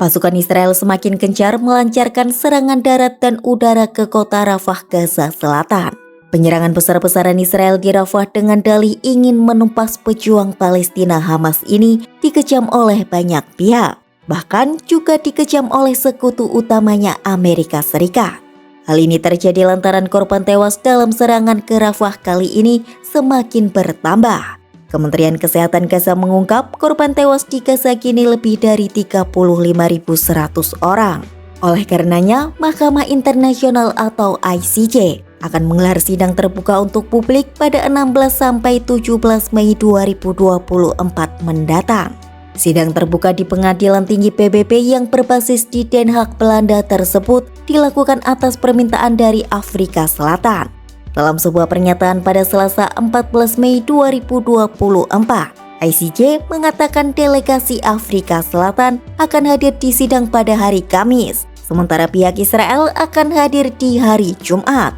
Pasukan Israel semakin gencar melancarkan serangan darat dan udara ke kota Rafah, Gaza Selatan. Penyerangan besar-besaran Israel di Rafah dengan dalih ingin menumpas pejuang Palestina Hamas ini dikecam oleh banyak pihak. Bahkan juga dikecam oleh sekutu utamanya Amerika Serikat. Hal ini terjadi lantaran korban tewas dalam serangan ke Rafah kali ini semakin bertambah. Kementerian Kesehatan Gaza mengungkap korban tewas di Gaza kini lebih dari 35.100 orang. Oleh karenanya, Mahkamah Internasional atau ICJ akan menggelar sidang terbuka untuk publik pada 16-17 Mei 2024 mendatang. Sidang terbuka di Pengadilan Tinggi PBB yang berbasis di Den Haag, Belanda tersebut dilakukan atas permintaan dari Afrika Selatan. Dalam sebuah pernyataan pada Selasa 14 Mei 2024, ICJ mengatakan delegasi Afrika Selatan akan hadir di sidang pada hari Kamis, sementara pihak Israel akan hadir di hari Jumat.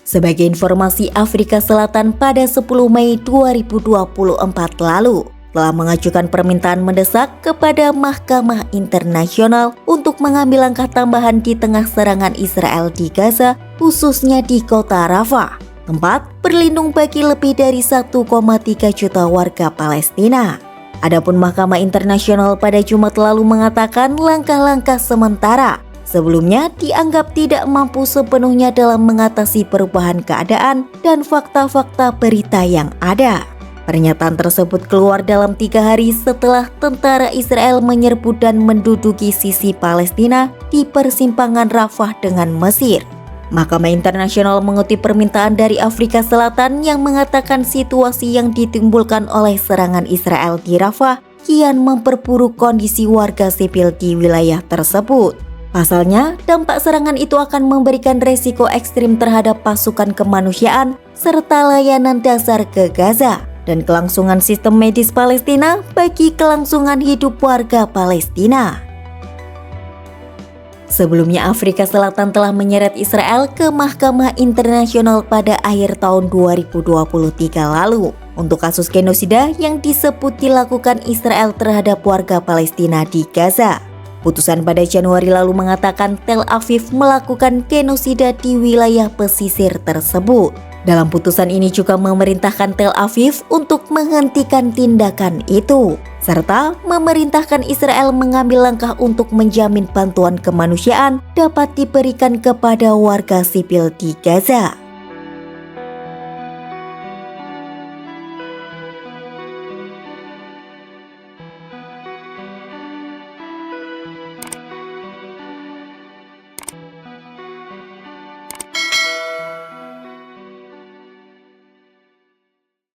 Sebagai informasi, Afrika Selatan pada 10 Mei 2024 lalu telah mengajukan permintaan mendesak kepada Mahkamah Internasional untuk mengambil langkah tambahan di tengah serangan Israel di Gaza, khususnya di kota Rafah, tempat berlindung bagi lebih dari 1,3 juta warga Palestina. Adapun Mahkamah Internasional pada Jumat lalu mengatakan langkah-langkah sementara sebelumnya dianggap tidak mampu sepenuhnya dalam mengatasi perubahan keadaan dan fakta-fakta berita yang ada. Pernyataan tersebut keluar dalam 3 hari setelah tentara Israel menyerbu dan menduduki sisi Palestina di persimpangan Rafah dengan Mesir. Mahkamah Internasional mengutip permintaan dari Afrika Selatan yang mengatakan situasi yang ditimbulkan oleh serangan Israel di Rafah kian memperburuk kondisi warga sipil di wilayah tersebut. Pasalnya, dampak serangan itu akan memberikan resiko ekstrim terhadap pasukan kemanusiaan serta layanan dasar ke Gaza dan kelangsungan sistem medis Palestina bagi kelangsungan hidup warga Palestina. Sebelumnya, Afrika Selatan telah menyeret Israel ke Mahkamah Internasional pada akhir tahun 2023 lalu untuk kasus genosida yang disebut dilakukan Israel terhadap warga Palestina di Gaza. Putusan pada Januari lalu mengatakan Tel Aviv melakukan genosida di wilayah pesisir tersebut. Dalam putusan ini juga memerintahkan Tel Aviv untuk menghentikan tindakan itu, serta memerintahkan Israel mengambil langkah untuk menjamin bantuan kemanusiaan dapat diberikan kepada warga sipil di Gaza.